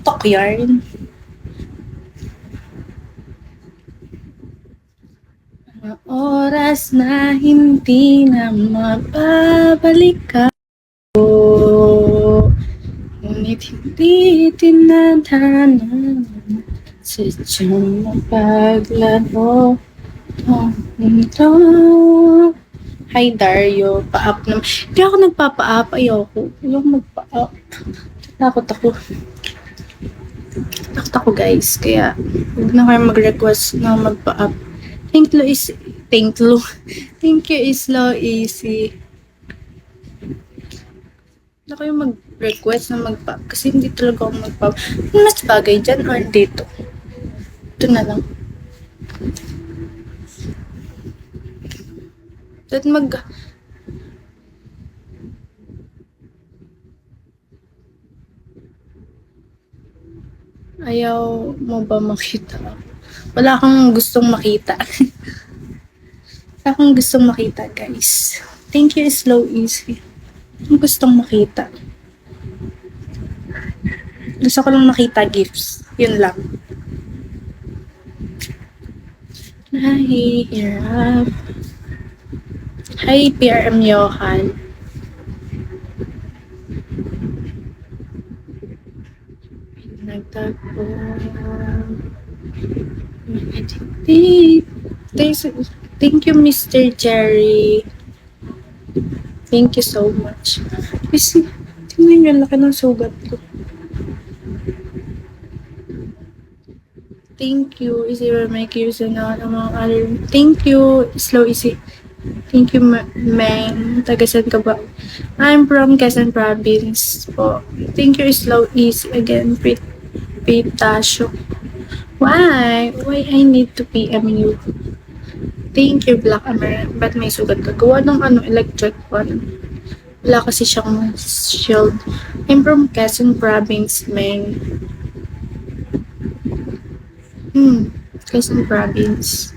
TikTok yarn. Mga oras na hindi na mababalik ako, ngunit hindi tinadhanan sadyang mapaglaro ito. Hi Dario, pa-up naman. Hindi ako nagpapa-up, ayoko. Ayoko magpa-up. Takot ako. Takot ako guys, kaya huwag na kayo mag-request na magpa-up. Thank you is low easy. Na kayo mag-request na magpa-up kasi hindi talaga ako magpa-up. Mas bagay dyan or dito? Ito na lang. At ayaw mo ba makita? Wala akong gustong makita. Wala akong gustong makita, guys. Thank you, slow easy. Ang gustong makita. Gusto ko lang makita gifts. Yun lang. Nahihirap. Hi, PRM Johan. Nagtagpo. Thank you, Mr. Jerry. Thank you so much. Kasi, tingnan yung laki ng sugat ko. Thank you. Easy make use na mga other. Thank you. Slow easy. Thank you, Meng. Tagasan ka ba? I'm from Quezon Province po. Thank you, Slow Easy. Again, Pitasyo. Why? Why I need to PM you? Thank you, Black American. Ba't may sugat ka? Gawa ng electric one. Wala kasi siyang shield. I'm from Quezon Province, Meng. Quezon Province.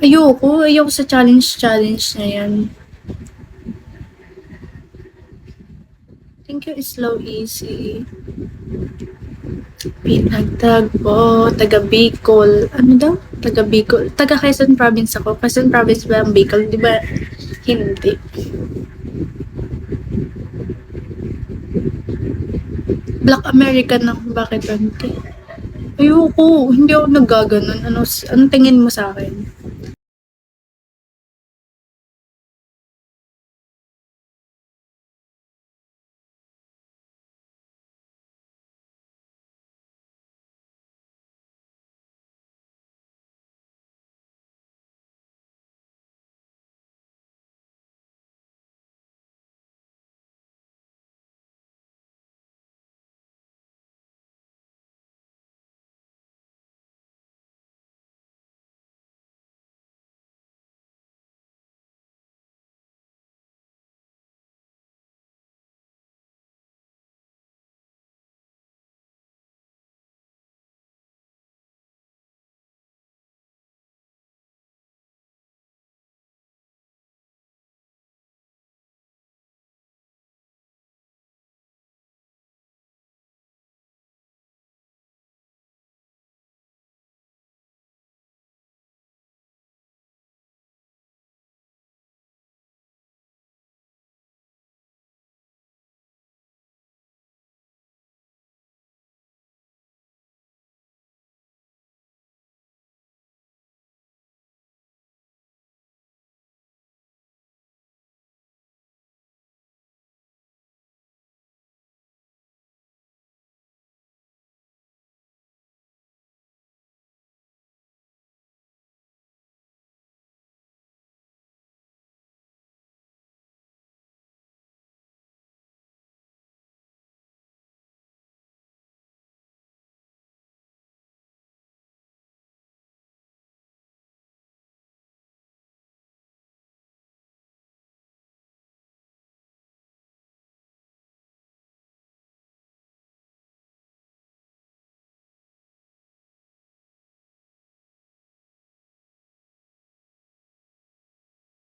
Ayoko sa challenge na yan. Thank you, Slow Easy. Pinagtagpo, taga Bicol. Ano daw? Taga Bicol. Taga Quezon Province ako. Quezon Province ba ang Bicol? Di ba? Hindi. Black American na. Bakit, Ante? Ayoko. Hindi ako naggaganon. Anong tingin mo sa akin?